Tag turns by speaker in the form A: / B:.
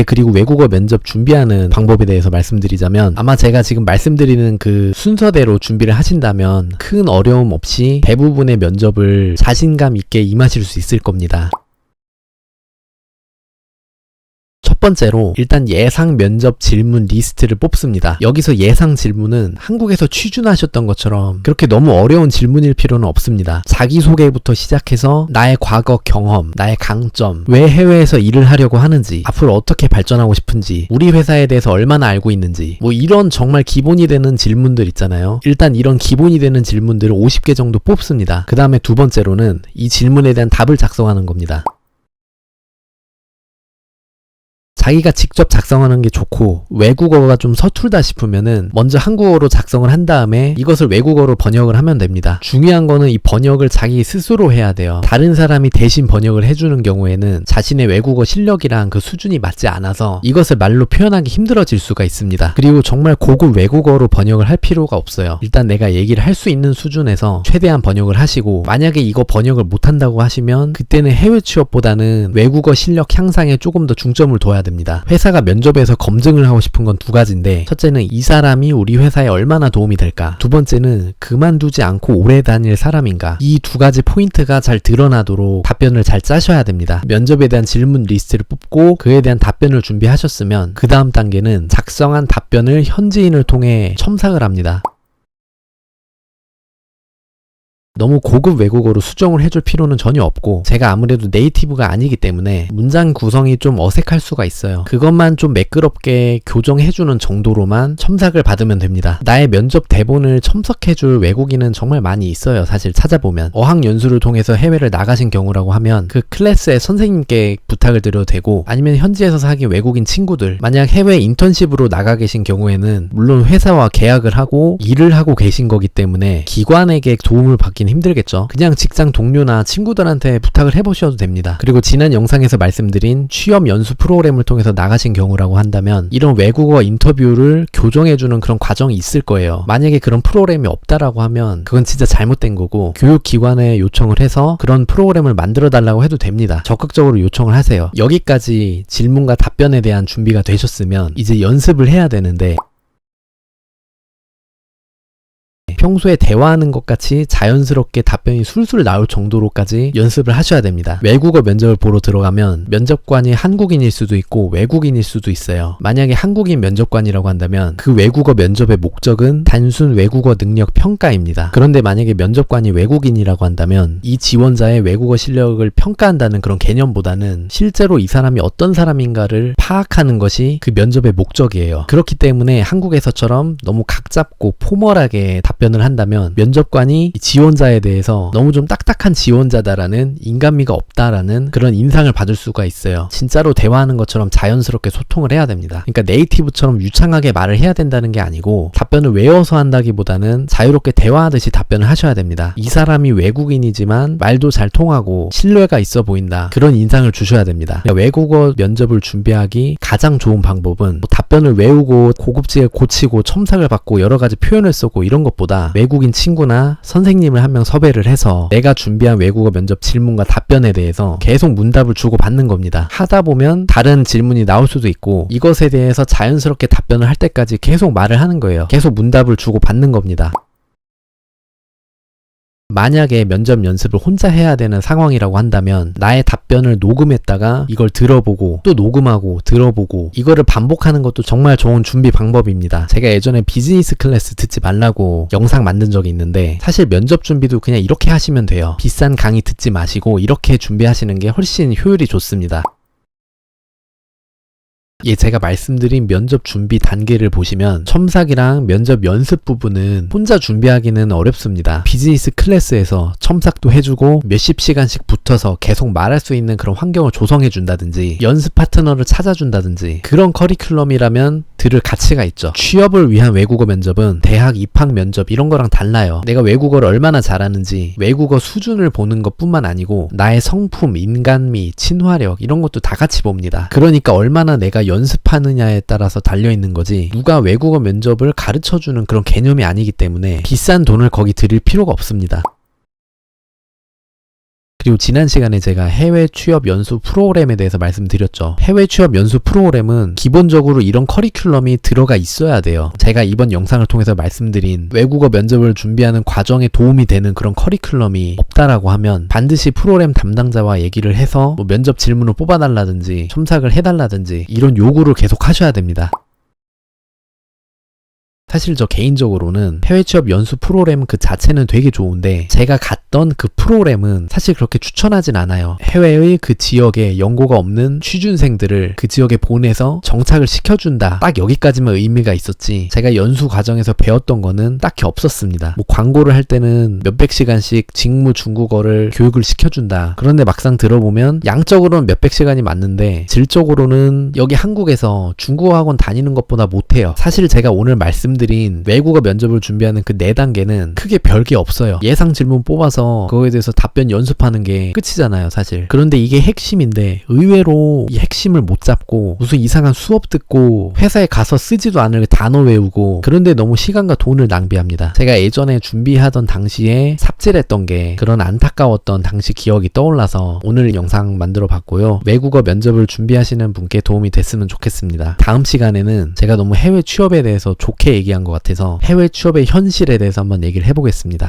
A: 그리고 외국어 면접 준비하는 방법에 대해서 말씀드리자면, 아마 제가 지금 말씀드리는 그 순서대로 준비를 하신다면 큰 어려움 없이 대부분의 면접을 자신감 있게 임하실 수 있을 겁니다. 첫 번째로 일단 예상 면접 질문 리스트를 뽑습니다. 여기서 예상 질문은 한국에서 취준하셨던 것처럼 그렇게 너무 어려운 질문일 필요는 없습니다. 자기소개부터 시작해서 나의 과거 경험, 나의 강점, 왜 해외에서 일을 하려고 하는지, 앞으로 어떻게 발전하고 싶은지, 우리 회사에 대해서 얼마나 알고 있는지, 뭐 이런 정말 기본이 되는 질문들 있잖아요. 일단 이런 기본이 되는 질문들을 50개 정도 뽑습니다. 그 다음에 두 번째로는 이 질문에 대한 답을 작성하는 겁니다. 자기가 직접 작성하는 게 좋고 외국어가 좀 서툴다 싶으면은 먼저 한국어로 작성을 한 다음에 이것을 외국어로 번역을 하면 됩니다. 중요한 거는 이 번역을 자기 스스로 해야 돼요. 다른 사람이 대신 번역을 해주는 경우에는 자신의 외국어 실력이랑 그 수준이 맞지 않아서 이것을 말로 표현하기 힘들어질 수가 있습니다. 그리고 정말 고급 외국어로 번역을 할 필요가 없어요. 일단 내가 얘기를 할 수 있는 수준에서 최대한 번역을 하시고, 만약에 이거 번역을 못한다고 하시면 그때는 해외 취업보다는 외국어 실력 향상에 조금 더 중점을 둬야 됩니다. 회사가 면접에서 검증을 하고 싶은 건 두 가지인데, 첫째는 이 사람이 우리 회사에 얼마나 도움이 될까, 두 번째는 그만두지 않고 오래 다닐 사람인가. 이 두 가지 포인트가 잘 드러나도록 답변을 잘 짜셔야 됩니다. 면접에 대한 질문 리스트를 뽑고 그에 대한 답변을 준비하셨으면 그 다음 단계는 작성한 답변을 현지인을 통해 첨삭을 합니다. 너무 고급 외국어로 수정을 해줄 필요는 전혀 없고, 제가 아무래도 네이티브가 아니기 때문에 문장 구성이 좀 어색할 수가 있어요. 그것만 좀 매끄럽게 교정해주는 정도로만 첨삭을 받으면 됩니다. 나의 면접 대본을 첨삭해줄 외국인은 정말 많이 있어요. 사실 찾아보면 어학연수를 통해서 해외를 나가신 경우라고 하면 그 클래스의 선생님께 부탁을 드려도 되고, 아니면 현지에서 사귄 외국인 친구들, 만약 해외 인턴십으로 나가 계신 경우에는 물론 회사와 계약을 하고 일을 하고 계신 거기 때문에 기관에게 도움을 받긴 힘들겠죠. 그냥 직장 동료나 친구들한테 부탁을 해보셔도 됩니다. 그리고 지난 영상에서 말씀드린 취업 연수 프로그램을 통해서 나가신 경우라고 한다면 이런 외국어 인터뷰를 교정해주는 그런 과정이 있을 거예요. 만약에 그런 프로그램이 없다라고 하면 그건 진짜 잘못된 거고, 교육기관에 요청을 해서 그런 프로그램을 만들어 달라고 해도 됩니다. 적극적으로 요청을 하세요. 여기까지 질문과 답변에 대한 준비가 되셨으면 이제 연습을 해야 되는데, 평소에 대화하는 것 같이 자연스럽게 답변이 술술 나올 정도로까지 연습을 하셔야 됩니다. 외국어 면접을 보러 들어가면 면접관이 한국인일 수도 있고 외국인일 수도 있어요. 만약에 한국인 면접관이라고 한다면 그 외국어 면접의 목적은 단순 외국어 능력 평가입니다. 그런데 만약에 면접관이 외국인이라고 한다면 이 지원자의 외국어 실력을 평가한다는 그런 개념보다는 실제로 이 사람이 어떤 사람인가를 파악하는 것이 그 면접의 목적이에요. 그렇기 때문에 한국에서처럼 너무 각잡고 포멀하게 답변을 한다면 면접관이 지원자에 대해서 너무 좀 딱딱한 지원자다라는, 인간미가 없다라는 그런 인상을 받을 수가 있어요. 진짜로 대화하는 것처럼 자연스럽게 소통을 해야 됩니다. 그러니까 네이티브처럼 유창하게 말을 해야 된다는 게 아니고, 답변을 외워서 한다기보다는 자유롭게 대화하듯이 답변을 하셔야 됩니다. 이 사람이 외국인이지만 말도 잘 통하고 신뢰가 있어 보인다, 그런 인상을 주셔야 됩니다. 그러니까 외국어 면접을 준비하기 가장 좋은 방법은 답변을 외우고 고급지게 고치고 첨삭을 받고 여러 가지 표현을 쓰고 이런 것보다 외국인 친구나 선생님을 한 명 섭외를 해서 내가 준비한 외국어 면접 질문과 답변에 대해서 계속 문답을 주고 받는 겁니다. 하다 보면 다른 질문이 나올 수도 있고, 이것에 대해서 자연스럽게 답변을 할 때까지 계속 말을 하는 거예요. 계속 문답을 주고 받는 겁니다. 만약에 면접 연습을 혼자 해야 되는 상황이라고 한다면 나의 답변을 녹음했다가 이걸 들어보고 또 녹음하고 들어보고, 이거를 반복하는 것도 정말 좋은 준비 방법입니다. 제가 예전에 비즈니스 클래스 듣지 말라고 영상 만든 적이 있는데, 사실 면접 준비도 그냥 이렇게 하시면 돼요. 비싼 강의 듣지 마시고 이렇게 준비하시는 게 훨씬 효율이 좋습니다. 제가 말씀드린 면접 준비 단계를 보시면 첨삭이랑 면접 연습 부분은 혼자 준비하기는 어렵습니다. 비즈니스 클래스에서 첨삭도 해주고 몇십 시간씩 붙어서 계속 말할 수 있는 그런 환경을 조성해 준다든지, 연습 파트너를 찾아준다든지, 그런 커리큘럼이라면 들을 가치가 있죠. 취업을 위한 외국어 면접은 대학 입학 면접 이런 거랑 달라요. 내가 외국어를 얼마나 잘하는지 외국어 수준을 보는 것뿐만 아니고 나의 성품, 인간미, 친화력 이런 것도 다 같이 봅니다. 그러니까 얼마나 내가 연습하느냐에 따라서 달려있는 거지, 누가 외국어 면접을 가르쳐주는 그런 개념이 아니기 때문에 비싼 돈을 거기 들일 필요가 없습니다. 그리고 지난 시간에 제가 해외 취업 연수 프로그램에 대해서 말씀드렸죠. 해외 취업 연수 프로그램은 기본적으로 이런 커리큘럼이 들어가 있어야 돼요. 제가 이번 영상을 통해서 말씀드린 외국어 면접을 준비하는 과정에 도움이 되는 그런 커리큘럼이 없다라고 하면 반드시 프로그램 담당자와 얘기를 해서 뭐 면접 질문을 뽑아달라든지 첨삭을 해달라든지 이런 요구를 계속 하셔야 됩니다. 사실 저 개인적으로는 해외 취업 연수 프로그램 그 자체는 되게 좋은데 제가 갔던 그 프로그램은 사실 그렇게 추천하진 않아요. 해외의 그 지역에 연고가 없는 취준생들을 그 지역에 보내서 정착을 시켜준다. 딱 여기까지만 의미가 있었지 제가 연수 과정에서 배웠던 거는 딱히 없었습니다. 뭐 광고를 할 때는 몇백 시간씩 직무 중국어를 교육을 시켜준다. 그런데 막상 들어보면 양적으로는 몇백 시간이 맞는데 질적으로는 여기 한국에서 중국어 학원 다니는 것보다 못해요. 사실 제가 오늘 말씀드린 외국어 면접을 준비하는 그 4단계는 크게 별게 없어요. 예상 질문 뽑아서 그거에 대해서 답변 연습하는 게 끝이잖아요, 사실. 그런데 이게 핵심인데 의외로 이 핵심을 못 잡고 무슨 이상한 수업 듣고 회사에 가서 쓰지도 않을 단어 외우고 그런데 너무 시간과 돈을 낭비합니다. 제가 예전에 준비하던 당시에 삽질했던 게 그런 안타까웠던 당시 기억이 떠올라서 오늘 영상 만들어 봤고요. 외국어 면접을 준비하시는 분께 도움이 됐으면 좋겠습니다. 다음 시간에는 제가 너무 해외 취업에 대해서 좋게 얘기한 것 같아서 해외 취업의 현실에 대해서 한번 얘기를 해보겠습니다.